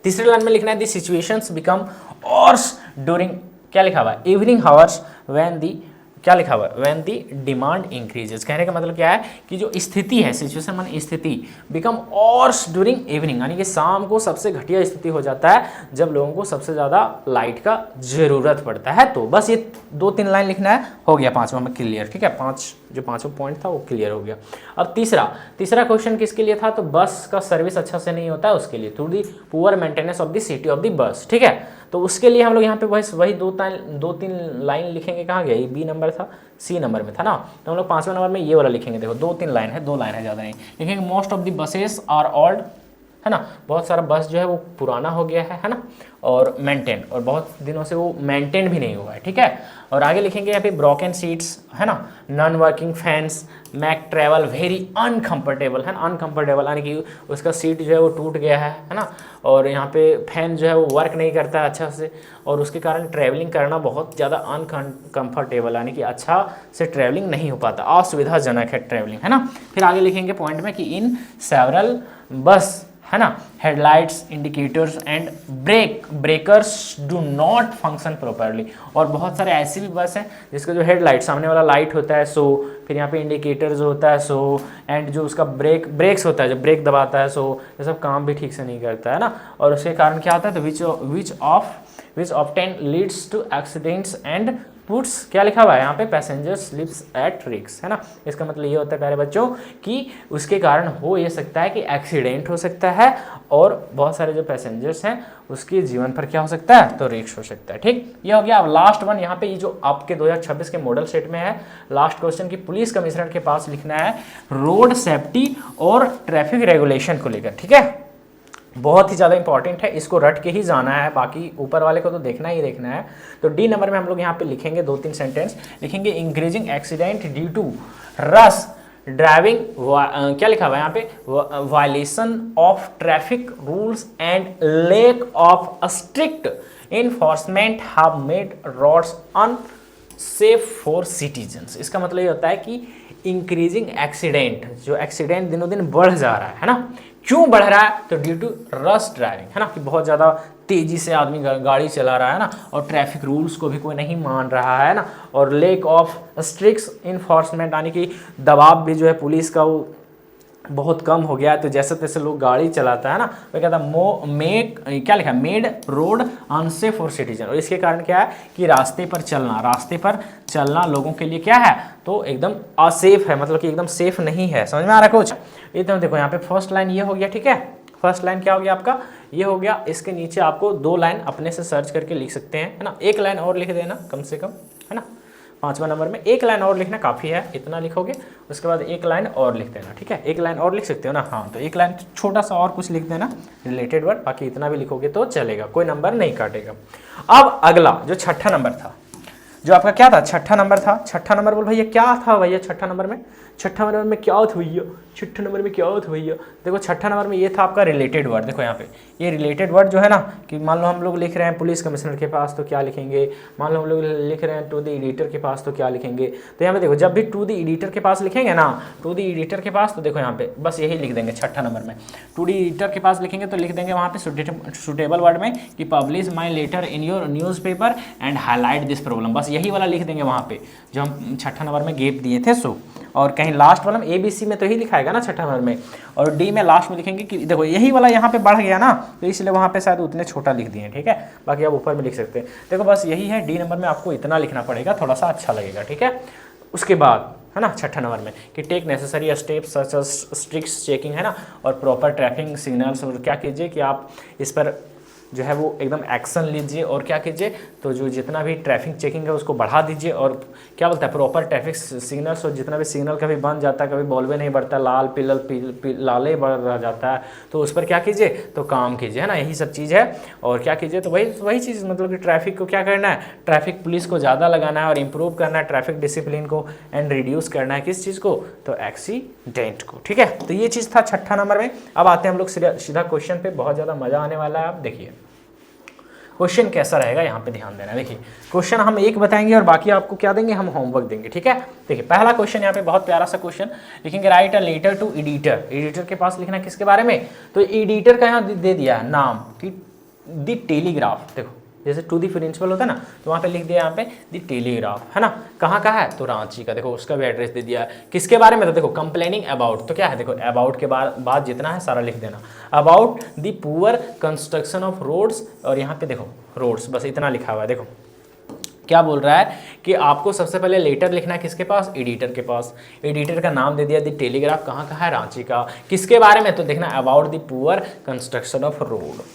तीसरे लाइन में लिखना है दी सिचुएशंस बिकम वर्स ड्यूरिंग, क्या लिखा हुआ है, इवनिंग हावर्स व्हेन दी, क्या लिखा हुआ है, व्हेन दी डिमांड इंक्रीजेस। कहने का मतलब क्या है कि जो स्थिति है, सिचुएशन माने स्थिति, बिकम वर्स ड्यूरिंग इवनिंग, यानी कि शाम को सबसे घटिया स्थिति हो जाता है जब लोगों को सबसे ज़्यादा लाइट का ज़रूरत पड़ता है। तो बस ये 2-3 लाइन लिखना है, हो गया 5वां में क्लियर, ठीक है। 5वां पॉइंट था वो क्लियर हो गया। अब तीसरा क्वेश्चन किसके लिए था, तो बस का सर्विस अच्छा से नहीं होता है उसके लिए, through the poor maintenance of the city of the bus, ठीक है। तो उसके लिए हम लोग यहाँ पे वही 2-3 लाइन लिखेंगे। कहाँ गया, ये बी नंबर था, सी नंबर में था ना, तो हम लोग 5वें नंबर में ये वाला लिखेंगे। देखो 2-3 लाइन है, 2 लाइन है, ज़्यादा नहीं लिखेंगे। Most of the buses are old, है ना, बहुत सारा बस जो है वो पुराना हो गया है ना, और मेंटेन, और बहुत दिनों से वो मेंटेन भी नहीं हुआ है, ठीक है। और आगे लिखेंगे यहाँ पे ब्रोकन सीट्स, है ना, non working fans make travel very uncomfortable, है ना, अनकम्फर्टेबल यानी कि उसका सीट जो है वो टूट गया है ना, और यहाँ पे फैन जो है वो वर्क नहीं करता है अच्छा से, और उसके कारण ट्रैवलिंग करना बहुत ज़्यादा अनकम्फर्टेबल, यानी कि अच्छा से ट्रैवलिंग नहीं हो पाता, असुविधाजनक है ट्रैवलिंग, है ना। फिर आगे लिखेंगे पॉइंट में कि इन सेवरल बस, है ना, headlights, indicators and breakers do not function properly, और बहुत सारे ऐसे भी बस हैं जिसका जो हेडलाइट, सामने वाला लाइट होता है सो, फिर यहाँ पे इंडिकेटर जो होता है सो, एंड जो उसका ब्रेक्स होता है, जो ब्रेक दबाता है सो, ये सब काम भी ठीक से नहीं करता है ना, और उसके कारण क्या होता है, तो which of 10 leads to accidents and puts क्या लिखा हुआ है यहाँ पे, पैसेंजर स्लिप्स एट रिस्क, है ना। इसका मतलब ये होता है प्यारे बच्चों कि उसके कारण हो ये सकता है कि एक्सीडेंट हो सकता है और बहुत सारे जो पैसेंजर्स हैं उसके जीवन पर क्या हो सकता है, तो रिस्क हो सकता है। ठीक, ये हो गया। अब लास्ट वन यहाँ पे ये जो आपके 2026 के मॉडल सेट में है, लास्ट क्वेश्चन की पुलिस कमिश्नर के पास लिखना है रोड सेफ्टी और ट्रैफिक रेगुलेशन को लेकर। ठीक है, बहुत ही ज़्यादा इंपॉर्टेंट है, इसको रट के ही जाना है, बाकी ऊपर वाले को तो देखना ही देखना है। तो डी नंबर में हम लोग यहाँ पे लिखेंगे 2-3 सेंटेंस लिखेंगे, increasing accident due to rush driving, क्या लिखा हुआ है यहाँ पे, violation of traffic rules and lack of strict enforcement have made roads unsafe for citizens. इसका मतलब ये होता है कि इंक्रीजिंग एक्सीडेंट, जो एक्सीडेंट दिनों दिन बढ़ जा रहा है ना, क्यों बढ़ रहा है, तो ड्यू टू रश ड्राइविंग, है ना, कि बहुत ज़्यादा तेज़ी से आदमी गाड़ी चला रहा है ना, और ट्रैफिक रूल्स को भी कोई नहीं मान रहा है ना, और लेक ऑफ स्ट्रिक्ट इन्फोर्समेंट, यानी कि दबाव भी जो है पुलिस का वो बहुत कम हो गया है, तो जैसे तैसे लोग गाड़ी चलाता है ना, वो कहता है मेक, क्या लिखा है, made road unsafe for citizen. और इसके कारण क्या है कि रास्ते पर चलना लोगों के लिए क्या है, तो एकदम असेफ है, मतलब कि एकदम सेफ नहीं है। समझ में आ रहा है कुछ? एकदम देखो यहाँ पे फर्स्ट लाइन ये हो गया। ठीक है, फर्स्ट लाइन क्या हो गया आपका, ये हो गया। इसके नीचे आपको 2 लाइन अपने से सर्च करके लिख सकते हैं, है ना, 1 लाइन और लिख देना कम से कम, है ना। 5वां नंबर में 1 लाइन और लिखना काफ़ी है, इतना लिखोगे, उसके बाद 1 लाइन और लिख देना। ठीक है, 1 लाइन और लिख सकते हो ना, हाँ, तो 1 लाइन छोटा सा और कुछ लिख देना रिलेटेड वर्ड, बाकी इतना भी लिखोगे तो चलेगा, कोई नंबर नहीं काटेगा। अब अगला जो 6ठा नंबर था, जो आपका क्या था, 6ठा नंबर था। 6ठा नंबर बोल भैया क्या था भैया, 6ठा नंबर में, 6ठा नंबर में क्या था भैया, 6ठा नंबर में क्या था भैया, देखो 6ठा नंबर में ये था आपका रिलेटेड वर्ड। देखो यहाँ पे ये रिलेटेड वर्ड जो है ना, कि मान लो हम लोग लिख रहे हैं पुलिस कमिश्नर के पास तो क्या लिखेंगे, मान लो हम लोग लिख रहे हैं टू द एडिटर के पास तो क्या लिखेंगे। तो यहाँ पे देखो जब भी टू द एडिटर के पास लिखेंगे ना, टू द एडिटर के पास, तो देखो यहाँ पे बस यही लिख देंगे 6ठा नंबर में, टू द एडिटर के पास लिखेंगे तो लिख देंगे वहाँ पे सुटेबल वर्ड में कि publish my letter in your newspaper and highlight this problem, बस यही वाला लिख देंगे वहाँ पे जो हम 6ठा नंबर में गैप दिए थे। सो और कहीं लास्ट वाला ABC में तो ही लिखाएगा ना 6ठा नंबर में, और D में लास्ट में लिखेंगे कि देखो यही वाला यहाँ पे बढ़ गया ना, तो इसलिए वहाँ पे शायद उतने छोटा लिख दिए। ठीक है, बाकी आप ऊपर में लिख सकते हैं। देखो बस यही है, D नंबर में आपको इतना लिखना पड़ेगा, थोड़ा सा अच्छा लगेगा। ठीक है, उसके बाद है ना 6ठा नंबर में कि take necessary steps such as strict checking, है ना, और प्रॉपर ट्रैफिक सिग्नल्स, और क्या कीजिए कि आप इस पर जो है वो एकदम एक्शन लीजिए, और क्या कीजिए तो जो जितना भी ट्रैफिक चेकिंग है उसको बढ़ा दीजिए, और क्या बोलता है प्रॉपर ट्रैफिक सिग्नल्स, और जितना भी सिग्नल कभी बंद जाता है, कभी बॉल्वे नहीं बढ़ता, लाल लाले बढ़ जाता है, तो उस पर क्या कीजिए तो काम कीजिए, है ना, यही सब चीज़ है। और क्या कीजिए तो वही चीज़, मतलब कि ट्रैफिक को क्या करना है, ट्रैफिक पुलिस को ज़्यादा लगाना है और इम्प्रूव करना है ट्रैफिक डिसिप्लिन को, एंड रिड्यूस करना है किस चीज़ को, तो एक्सीडेंट को। ठीक है, तो ये चीज़ था 6ठा नंबर में। अब आते हैं हम लोग सीधा क्वेश्चन पे, बहुत ज़्यादा मज़ा आने वाला है। आप देखिए क्वेश्चन कैसा रहेगा, यहाँ पे ध्यान देना। देखिए क्वेश्चन हम एक बताएंगे और बाकी आपको क्या देंगे, हम होमवर्क देंगे। ठीक है, देखिए पहला क्वेश्चन यहाँ पे बहुत प्यारा सा क्वेश्चन लिखेंगे, write a letter to editor. Editor के पास लिखना किसके बारे में, तो एडिटर का यहाँ दे दिया है नाम कि द टेलीग्राफ। देखो जैसे टू दी प्रिंसिपल होता है ना, तो वहाँ पे लिख दिया यहाँ पे द टेलीग्राफ, है ना, कहाँ का है, तो रांची का। देखो उसका भी एड्रेस दे दिया है, किसके बारे में, तो देखो कंप्लेनिंग अबाउट, तो क्या है, देखो अबाउट के बाद जितना है सारा लिख देना, about the poor construction of roads, और यहाँ पे देखो रोड्स, बस इतना लिखा हुआ है। देखो क्या बोल रहा है कि आपको सबसे पहले लेटर लिखना है किसके पास, एडिटर के पास। एडिटर का नाम दे दिया द टेलीग्राफ, कहाँ का है, रांची का। किसके बारे में, तो देखना about the poor construction of road,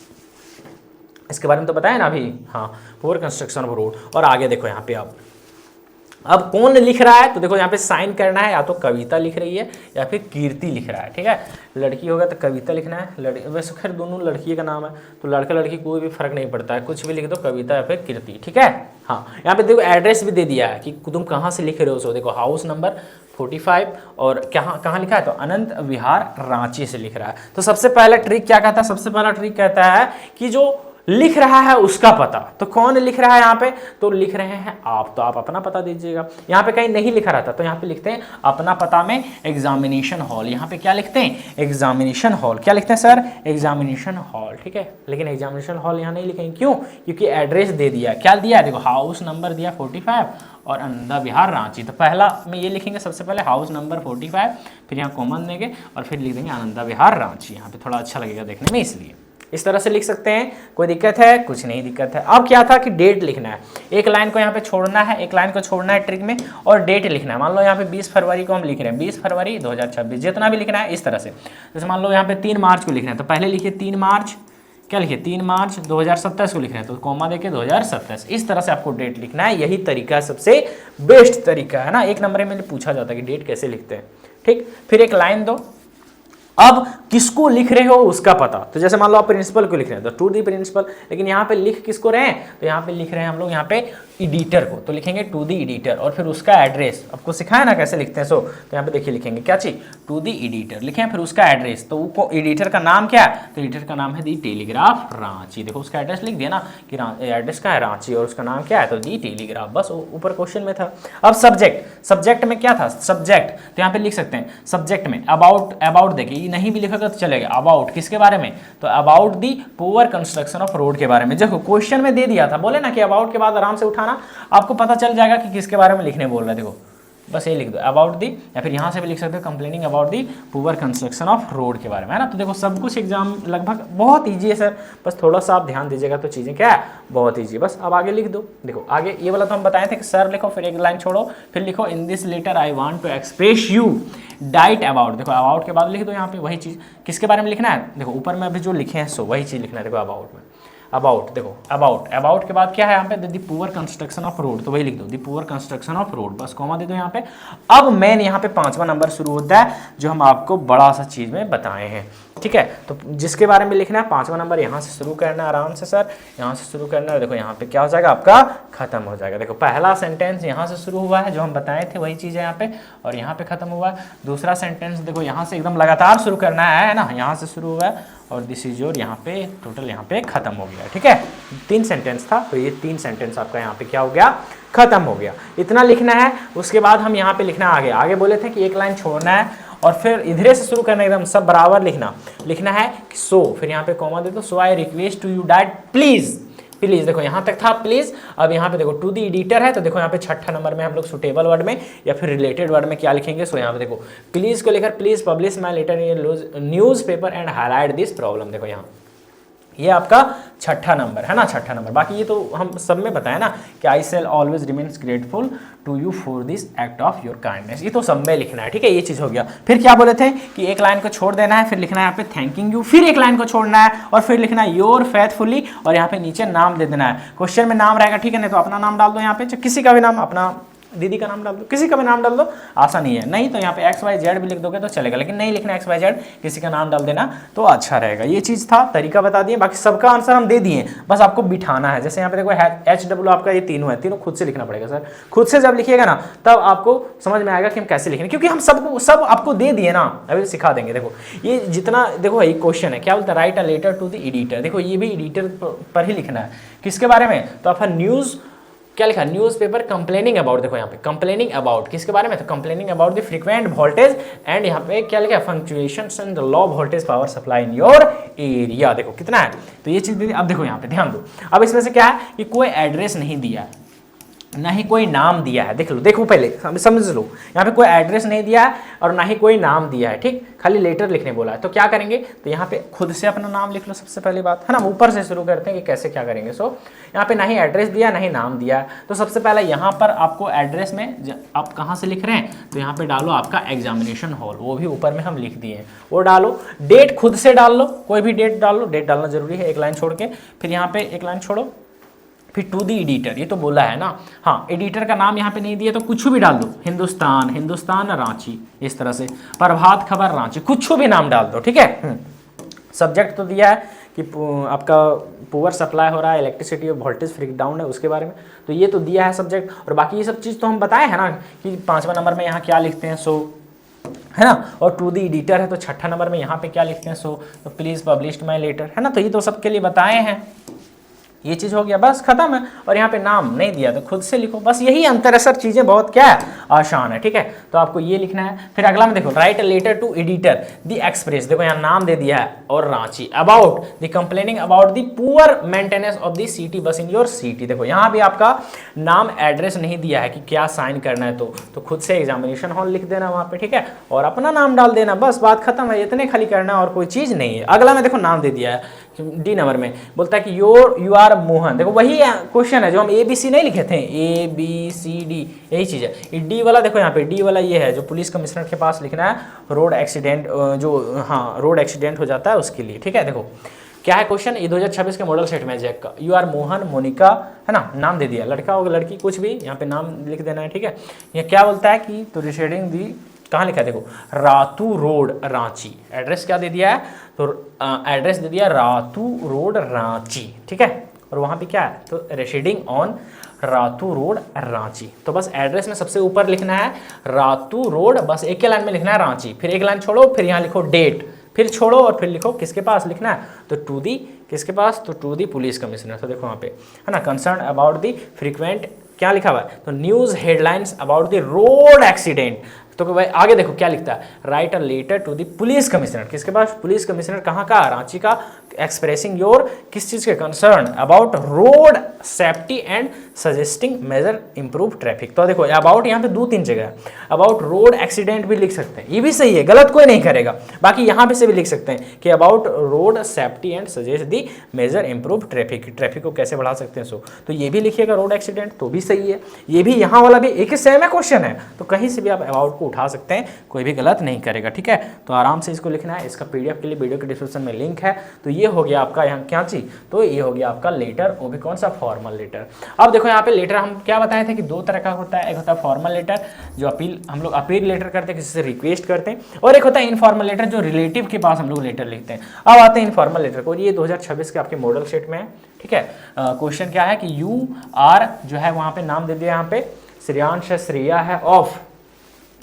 इसके बारे में तो बताया ना अभी, हाँ, पुअर कंस्ट्रक्शन ऑफ रोड। और आगे देखो यहाँ पे अब कौन लिख रहा है, तो देखो यहाँ पे साइन करना है, या तो कविता लिख रही है या फिर कीर्ति लिख रहा है। ठीक है, लड़की होगा तो कविता लिखना है, वैसे खैर दोनों लड़की का नाम है, तो लड़का लड़की कोई भी फर्क नहीं पड़ता है, कुछ भी लिख दो, कविता या फिर कीर्ति। ठीक है, हाँ, यहाँ पे देखो एड्रेस भी दे दिया है कि तुम कहाँ से लिख रहे हो। सो देखो हाउस नंबर 45, और कहाँ लिखा है, तो अनंत विहार रांची से लिख रहा है। तो सबसे पहला ट्रिक क्या कहता है, सबसे पहला ट्रिक कहता है कि जो लिख रहा है उसका पता, तो कौन लिख रहा है यहाँ पे, तो लिख रहे हैं आप, तो आप अपना पता दीजिएगा। यहाँ पे कहीं नहीं लिखा रहता तो यहाँ पे लिखते हैं अपना पता में एग्जामिनेशन हॉल। यहाँ पे क्या लिखते हैं, एग्जामिनेशन हॉल। क्या लिखते हैं सर, एग्जामिनेशन हॉल। ठीक है, लेकिन एग्जामिनेशन हॉल यहाँ नहीं लिखेंगे, क्यों, क्योंकि एड्रेस दे दिया, क्या दिया है, देखो हाउस नंबर दिया 45 और आनंदा विहार रांची। तो पहला में ये लिखेंगे सबसे पहले हाउस नंबर 45, फिर यहाँ कॉमन देंगे और फिर लिख देंगे आनंदा विहार रांची। यहाँ पे थोड़ा अच्छा लगेगा देखने में, इसलिए इस तरह से लिख सकते हैं। कोई दिक्कत है? कुछ नहीं दिक्कत है। अब क्या था कि डेट लिखना है, एक लाइन को यहाँ पे छोड़ना है, एक लाइन को छोड़ना है ट्रिक में, और डेट लिखना है। मान लो यहाँ पे 20 फरवरी को हम लिख रहे हैं, 20 फरवरी 2026, जितना भी लिखना है इस तरह से। जैसे मान लो यहाँ पे 3 मार्च को लिखना है, तो पहले लिखिए 3 मार्च, क्या लिखिए 3 मार्च 2027 को लिख रहे हैं, तो कॉमा देके 2027। इस तरह से आपको डेट लिखना है, यही तरीका सबसे बेस्ट तरीका है ना। एक नंबर में पूछा जाता है कि डेट कैसे लिखते हैं, ठीक। फिर एक लाइन दो, अब किसको लिख रहे हो उसका पता। तो जैसे मान लो आप प्रिंसिपल को लिख रहे हैं, तो टू दी प्रिंसिपल, लेकिन यहाँ पे लिख किसको रहे हैं, तो यहाँ पे लिख रहे हैं हम लोग यहाँ पे एडिटर को, तो लिखेंगे टू दी एडिटर, और फिर उसका एड्रेस आपको सिखाया ना कैसे लिखते हैं। सो तो यहाँ पे देखिए लिखेंगे क्या चीज, टू दी एडिटर लिखें, फिर उसका एड्रेस, तो वो एडिटर का नाम क्या है, तो एडिटर का नाम है दी टेलीग्राफ रांची। देखो उसका एड्रेस लिख दिया ना कि एड्रेस का है रांची, और उसका नाम क्या है, तो दी टेलीग्राफ, बस ऊपर क्वेश्चन में था। अब सब्जेक्ट, सब्जेक्ट में क्या था, सब्जेक्ट, तो यहाँ पे लिख सकते हैं सब्जेक्ट में अबाउट, अबाउट देखिए ये नहीं भी लिखोगे तो चलेगा, अबाउट किसके बारे में, तो about the poor construction of road के बारे में। देखो क्वेश्चन में दे दिया था, बोले ना कि अबाउट के बाद आराम से उठाना, आपको पता चल जाएगा कि किसके बारे में लिखने बोल रहे हैं। देखो बस ये लिख दो अबाउट दी, या फिर यहाँ से भी लिख सकते हो complaining about the poor construction of road के बारे में, है ना। तो देखो सब कुछ एग्जाम लगभग बहुत ईजी है सर, बस थोड़ा सा आप ध्यान दीजिएगा तो चीज़ें क्या है, बहुत ईजी। बस अब आगे लिख दो। देखो आगे ये वाला तो हम बताए थे कि सर लिखो, फिर एक लाइन छोड़ो, फिर लिखो in this letter I want to express you diet about. देखो अबाउट के बाद लिख दो यहाँ पे वही चीज़, किसके बारे में लिखना है, देखो ऊपर में अभी जो लिखे हैं सो वही चीज़ लिखना है। देखो अबाउट में, अबाउट देखो अबाउट, अबाउट के बाद क्या है यहाँ पे, दी पुअर कंस्ट्रक्शन ऑफ रोड, तो वही लिख दो दी पुअर कंस्ट्रक्शन ऑफ रोड, बस कॉमा दे दो यहाँ पे। अब मेन यहाँ पे 5वां नंबर शुरू होता है, जो हम आपको बड़ा सा चीज में बताए हैं, ठीक है। तो जिसके बारे में लिखना है 5वां नंबर यहाँ से शुरू करना है, आराम से सर यहाँ से शुरू करना है। देखो यहाँ पे क्या हो जाएगा, आपका खत्म हो जाएगा। देखो पहला सेंटेंस यहाँ से शुरू हुआ है, जो हम बताए थे वही चीज़ है यहाँ पे, और यहाँ पे खत्म हुआ है। दूसरा सेंटेंस देखो यहाँ से एकदम लगातार शुरू करना है ना, यहाँ से शुरू हुआ है और दिस इज योर, यहाँ पे टोटल यहाँ पे खत्म हो गया, ठीक है। 3 सेंटेंस था, तो ये 3 सेंटेंस आपका यहाँ पे क्या हो गया, खत्म हो गया। इतना लिखना है। उसके बाद हम यहाँ पे लिखना आगे, आगे बोले थे कि एक लाइन छोड़ना है और फिर इधरे से शुरू करना, एकदम सब बराबर लिखना है कि सो, फिर यहाँ पे कॉमा दे दो, so I request to you that please, please देखो यहाँ तक था प्लीज। अब यहाँ पे देखो टू दी एडिटर है, तो देखो यहाँ पे 6ठा नंबर में हम लोग सुटेबल वर्ड में या फिर रिलेटेड वर्ड में क्या लिखेंगे, सो यहाँ पे देखो प्लीज को लेकर please publish my letter in newspaper and highlight this problem. देखो यहाँ ये आपका 6ठा नंबर है ना, 6ठा नंबर। बाकी ये तो हम सब में बताया ना कि I shall always remains grateful to you for this act of your kindness, ये तो सब में लिखना है, ठीक है। ये चीज़ हो गया। फिर क्या बोले थे कि एक लाइन को छोड़ देना है, फिर लिखना है यहाँ पे थैंकिंग यू, फिर एक लाइन को छोड़ना है और फिर लिखना है योर फेथफुली, और यहाँ पे नीचे नाम दे देना है। क्वेश्चन में नाम रहेगा, ठीक है, नहीं तो अपना नाम डाल दो यहाँ पे, किसी का भी नाम, अपना दीदी का नाम डाल दो, किसी का भी नाम डाल दो, आसान ही है। नहीं तो यहाँ पे XYZ भी लिख दोगे तो चलेगा, लेकिन नहीं लिखना XYZ, किसी का नाम डाल देना तो अच्छा रहेगा। ये चीज़ था, तरीका बता दिए, बाकी सबका आंसर हम दे दिए, बस आपको बिठाना है। जैसे यहाँ पे देखो HW आपका ये तीनों है, तीनों खुद से लिखना पड़ेगा सर। खुद से जब लिखिएगा ना तब आपको समझ में आएगा कि हम कैसे लिखेंगे, क्योंकि हम सब आपको दे दिए ना, अभी सिखा देंगे। देखो ये जितना, देखो एक क्वेश्चन है क्या बोलता है, write a letter to the editor. देखो ये भी एडिटर पर ही लिखना है, किसके बारे में, तो आपका न्यूज़ क्या लिखा, न्यूज़ पेपर कंप्लेनिंग अबाउट। देखो यहाँ पे कंप्लेनिंग अबाउट किसके बारे में, तो complaining about the frequent voltage and यहाँ पे क्या लिखा, fluctuations and the low voltage power supply in your area. देखो कितना है, तो ये चीज। अब देखो यहाँ पे ध्यान दो, अब इसमें से क्या है कि कोई एड्रेस नहीं दिया है, ना ही कोई नाम दिया है। देख लो, देखो पहले समझ लो, यहाँ पे कोई एड्रेस नहीं दिया है और ना ही कोई नाम दिया है, ठीक, खाली लेटर लिखने बोला है। तो क्या करेंगे, तो यहाँ पे खुद से अपना नाम लिख लो, सबसे पहली बात है ना। ऊपर से शुरू करते हैं कि कैसे क्या करेंगे। सो यहाँ पे ना ही एड्रेस दिया ना ही नाम दिया है, तो सबसे पहले यहाँ पर आपको एड्रेस में आप कहाँ से लिख रहे हैं, तो यहाँ पे डालो आपका एग्जामिनेशन हॉल, वो भी ऊपर में हम लिख दिए हैं, वो डालो। डेट खुद से डाल लो, कोई भी डेट डाल लो, डेट डालना जरूरी है, एक लाइन छोड़ के। फिर यहाँ पे एक लाइन छोड़ो, फिर टू दी एडिटर, ये तो बोला है ना, हाँ एडिटर का नाम यहाँ पे नहीं दिया तो कुछ भी डाल दो, हिंदुस्तान रांची, इस तरह से प्रभात खबर रांची, कुछ भी नाम डाल दो, ठीक है। सब्जेक्ट तो दिया है कि आपका पुअर सप्लाई हो रहा है, इलेक्ट्रिसिटी और वोल्टेज ब्रेक डाउन है उसके बारे में, तो ये तो दिया है सब्जेक्ट। और बाकी ये सब चीज़ तो हम बताए हैं ना कि 5वां नंबर में यहाँ क्या लिखते हैं, सो है ना। और टू दी एडिटर है तो 6ठा नंबर में यहाँ पे क्या लिखते हैं, सो तो प्लीज पब्लिश्ड माई लेटर, है ना। तो ये तो सबके लिए बताए हैं, ये चीज़ हो गया, बस खत्म है। और यहाँ पे नाम नहीं दिया तो खुद से लिखो, बस यही अंतर है सर, चीज़ें बहुत क्या है, आसान है, ठीक है। तो आपको ये लिखना है। फिर अगला में देखो, write a letter to editor the express, देखो यहाँ नाम दे दिया है और Ranchi, about the complaining about the poor maintenance of the city bus in your city. देखो यहाँ भी आपका नाम एड्रेस नहीं दिया है कि क्या साइन करना है, तो खुद से एग्जामिनेशन हॉल लिख देना वहाँ पे, ठीक है, और अपना नाम डाल देना, बस बात खत्म है। इतने खाली करना और कोई चीज़ नहीं है। अगला में देखो नाम दे दिया है डी नंबर में बोलता है कि यू आर मोहन। देखो वही क्वेश्चन है जो हम ABC नहीं लिखे थे, ABCD यही चीज़ है। ये डी वाला देखो यहाँ पे डी वाला ये है जो पुलिस कमिश्नर के पास लिखना है, रोड एक्सीडेंट जो हाँ रोड एक्सीडेंट हो जाता है उसके लिए, ठीक है। देखो क्या है क्वेश्चन, ये 2026 के मॉडल सेट में जैक का, यू आर मोहन मोनिका, है ना, नाम दे दिया, लड़का होगा लड़की कुछ भी यहाँ पे नाम लिख देना है, ठीक है। ये क्या बोलता है कि तो रिसीडिंग दी कहाँ लिखा है, देखो रातू रोड रांची, एड्रेस क्या दे दिया है, तो एड्रेस दे दिया रातू रोड रांची, ठीक है। और वहाँ पे क्या है, तो residing on Ratu road Ranchi. तो बस एड्रेस में सबसे ऊपर लिखना है रातू रोड, बस एक ही लाइन में लिखना है रांची, फिर एक लाइन छोड़ो, फिर यहाँ लिखो डेट, फिर छोड़ो और फिर लिखो किसके पास लिखना है, तो टू दी किसके पास, तो टू दी पुलिस कमिश्नर। तो देखो वहाँ पे है ना, कंसर्न अबाउट दी फ्रीक्वेंट क्या लिखा हुआ है, तो news headlines about the road accident. तो भाई आगे देखो क्या लिखता है, write a letter to the police commissioner, किसके पास, पुलिस कमिश्नर कहाँ का, रांची का, एक्सप्रेसिंग योर किस चीज़ के, concern about road safety and suggesting measure improve traffic. तो देखो अबाउट यहाँ पे 2-3 जगह है, अबाउट रोड एक्सीडेंट भी लिख सकते हैं, ये भी सही है, गलत कोई नहीं करेगा। बाकी यहाँ पे से भी लिख सकते हैं कि about road safety and suggest the measure improve traffic, traffic को कैसे बढ़ा सकते हैं। सो तो ये भी लिखिएगा रोड एक्सीडेंट, तो भी सही है। ये भी यहाँ वाला भी एक ही सेम है क्वेश्चन है, तो कहीं से भी आप अबाउट को उठा सकते हैं, कोई भी गलत नहीं करेगा, ठीक है। तो आराम से इसको लिखना है, इसका PDF के लिए वीडियो के डिस्क्रिप्शन में लिंक है। तो ये हो गया आपका यहाँ क्या चीज, तो ये हो गया आपका लेटर, वो भी कौन सा, फॉर्मल लेटर। अब देखो यहाँ पे लेटर हम क्या बताए थे कि 2 तरह का होता है, एक होता है फॉर्मल लेटर जो अपील, हम लोग अपील लेटर करते हैं, किसी से रिक्वेस्ट करते हैं, और एक होता है इनफॉर्मल लेटर जो रिलेटिव के पास हम लोग लेटर लिखते हैं। अब आते हैं इनफॉर्मल लेटर को, ये 2026 के आपके मॉडल सेट में है, ठीक है। क्वेश्चन क्या है कि यू आर जो है वहाँ पे नाम दे दिया, यहाँ पे श्रेयांश है, श्रेया है, ऑफ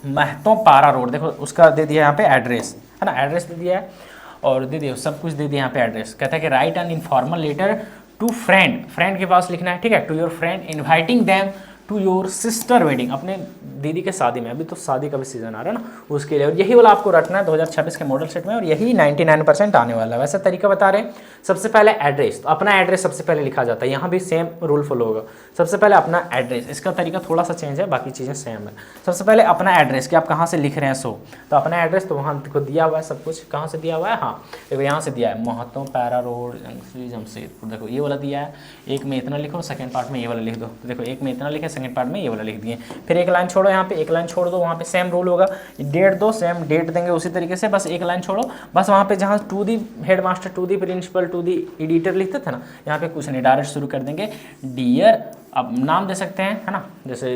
महतो पारा रोड, देखो उसका दे दिया यहाँ पे एड्रेस, है ना, एड्रेस दे दिया है और दे दिया सब कुछ दे दिया यहाँ पे एड्रेस। कहता है कि write an informal letter to friend, friend के पास लिखना है, ठीक है, to your friend inviting them to your sister wedding, अपने दीदी के शादी में, अभी तो शादी का भी सीजन आ रहा है ना, उसके लिए। और यही वाला आपको रखना है 2026 के मॉडल सेट में, और यही 99% आने वाला है। वैसा तरीका बता रहे हैं, सबसे पहले एड्रेस, तो अपना एड्रेस सबसे पहले लिखा जाता है, यहाँ भी सेम रूल फॉलो होगा। सबसे पहले अपना एड्रेस, इसका तरीका थोड़ा सा चेंज है, बाकी चीज़ें सेम है। सबसे पहले अपना एड्रेस कि आप कहाँ से लिख रहे हैं, सो तो अपना एड्रेस तो वहाँ को दिया हुआ है, सब कुछ कहाँ से दिया हुआ है, हाँ देखो यहाँ से दिया है, महतो पैरा रोड जमशेदपुर, देखो ये वाला दिया है। एक में इतना लिखो, सेकंड पार्ट में ये वाला लिख दो, तो देखो एक में इतना लिखे, सेकंड पार्ट में ये वाला लिख दिए। फिर एक लाइन छोड़ो, यहाँ पे एक लाइन छोड़ दो, वहाँ पे सेम रूल होगा, डेट दो, सेम डेट देंगे उसी तरीके से, बस एक लाइन छोड़ो, बस वहाँ पे जहाँ to the headmaster, to the principal, to the editor लिखते थे ना, यहाँ पे कुछ नहीं, डायरेक्ट शुरू कर देंगे डियर, अब नाम दे सकते हैं, है ना, जैसे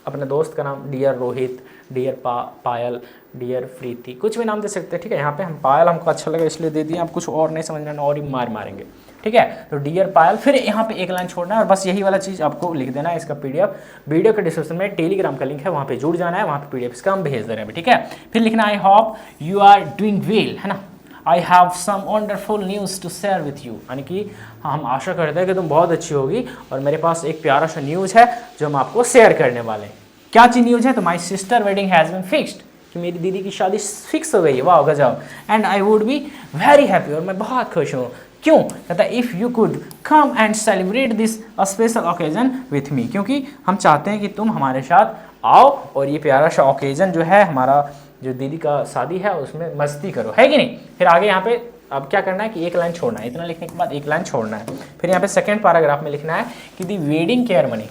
अपने दोस्त का नाम डियर रोहित, डियर पायल, डियर प्रीति, कुछ भी नाम दे सकते हैं, ठीक है। यहाँ पे हम पायल हमको अच्छा लगा इसलिए दे दिए, आप कुछ और नहीं समझना और ही मारेंगे, ठीक है। तो डियर पायल, फिर यहाँ पे एक लाइन छोड़ना है और बस यही वाला चीज़ आपको लिख देना है। इसका PDF वीडियो के डिस्क्रिप्शन में टेलीग्राम का लिंक है, वहाँ पे जुड़ जाना है, वहाँ पे PDF इसका हम भेज दे रहे हैं, ठीक है। फिर लिखना I hope you are doing well, है ना, I have some wonderful news to share with you, यानी कि हम आशा करते हैं कि तुम बहुत अच्छी होगी और मेरे पास एक प्यारा सा न्यूज़ है जो हम आपको शेयर करने वाले हैं। क्या चीज़ न्यूज़ है, तो my sister wedding has been fixed, कि मेरी दीदी की शादी फिक्स हो गई है, वाह गजब, and I would be very happy, और मैं बहुत खुश हूँ। क्यों, कहता है if you could come and celebrate this special occasion with me, क्योंकि हम चाहते हैं कि तुम हमारे साथ आओ और ये प्यारा सा ओकेजन जो है हमारा जो दीदी का शादी है उसमें मस्ती करो, है कि नहीं। फिर आगे यहाँ पे अब क्या करना है कि एक लाइन छोड़ना है, इतना लिखने के बाद एक लाइन छोड़ना है। फिर यहाँ पे सेकंड पैराग्राफ में लिखना है कि दी वेडिंग केयर मनी,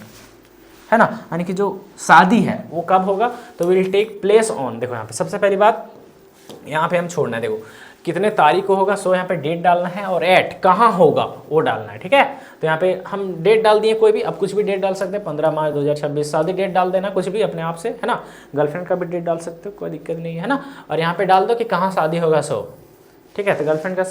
है ना, यानी कि जो शादी है वो कब होगा, तो विल टेक प्लेस ऑन, देखो यहाँ पे सबसे पहली बात यहाँ पे हम छोड़ना है, देखो कितने तारीख को होगा, सो यहाँ पे डेट डालना है और एट कहाँ होगा वो डालना है, ठीक है। तो यहाँ पे हम डेट डाल दिए, कोई भी अब कुछ भी डेट डाल सकते हैं, 15 मार्च 2026 शादी डेट डाल देना कुछ भी अपने आप से, है ना, गर्लफ्रेंड का भी डेट डाल सकते हो, कोई दिक्कत नहीं है ना। और यहाँ पे डाल दो कि कहाँ शादी होगा, सो ठीक है। तो गर्लफ्रेंड का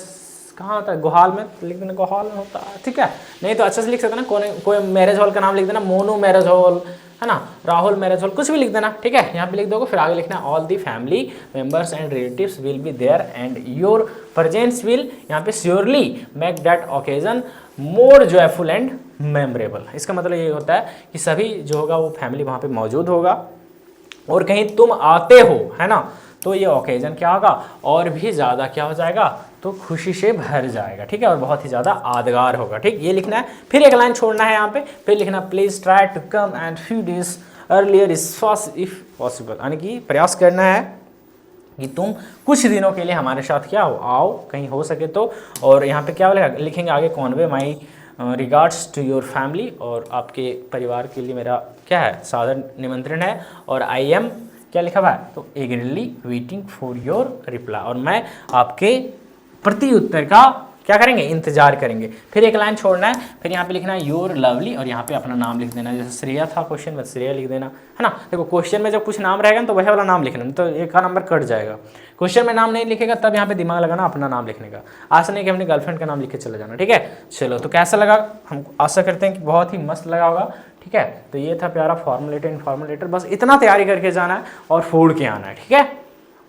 कहाँ होता है, गोहाल में, लिख देना गोहाल में होता है, ठीक है। नहीं तो अच्छे से लिख सकते ना, कोई मैरिज हॉल का नाम लिख देना, मोनू मैरिज हॉल, है ना, राहुल मैरिज हॉल, कुछ भी लिख देना, ठीक है। यहाँ पे लिख दोगे, फिर आगे लिखना all the family members and relatives will be there and your presence will यहाँ पे surely make that occasion more joyful and memorable. इसका मतलब ये होता है कि सभी जो होगा वो फैमिली वहाँ पे मौजूद होगा, और कहीं तुम आते हो, है ना, तो ये ओकेजन क्या होगा और भी ज़्यादा क्या हो जाएगा, तो खुशी से भर जाएगा, ठीक है, और बहुत ही ज़्यादा यादगार होगा, ठीक, ये लिखना है। फिर एक लाइन छोड़ना है यहाँ पे, फिर लिखना please try to come and few days earlier is fast if possible, यानी कि प्रयास करना है कि तुम कुछ दिनों के लिए हमारे साथ क्या हो, आओ कहीं हो सके तो। और यहाँ पे क्या लिखेंगे आगे, convey my regards to your family, और आपके परिवार के लिए मेरा क्या है, सादर निमंत्रण है। और आई एम क्या लिखा हुआ है, तो eagerly waiting for your reply, और मैं आपके प्रति उत्तर का क्या करेंगे, इंतजार करेंगे। फिर एक लाइन छोड़ना है, फिर यहाँ पे लिखना है योर लवली, और यहाँ पे अपना नाम लिख देना, जैसे श्रेया था क्वेश्चन में श्रेया लिख देना, है ना। देखो क्वेश्चन में जब कुछ नाम रहेगा ना तो वही वाला नाम लिखना, तो एक का नंबर कट जाएगा। क्वेश्चन में नाम नहीं लिखेगा तब यहाँ पे दिमाग लगाना अपना नाम लिखने का, आशा नहीं कि अपनी गर्लफ्रेंड का नाम लिख के चले जाना, ठीक है। चलो, तो कैसा लगा, हम आशा करते हैं कि बहुत ही मस्त लगा होगा, ठीक है। तो ये था प्यारा फॉर्मल लेटर, इनफॉर्मल लेटर, बस इतना तैयारी करके जाना है और फोड़ के आना है, ठीक है।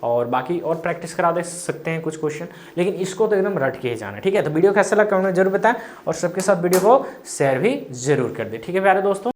और बाकी और प्रैक्टिस करा दे सकते हैं कुछ क्वेश्चन, लेकिन इसको तो एकदम रट के ही जाना है, ठीक है। तो वीडियो कैसा लगा कमेंट में जरूर बताएं, और सबके साथ वीडियो को शेयर भी जरूर कर दे, ठीक है प्यारे दोस्तों।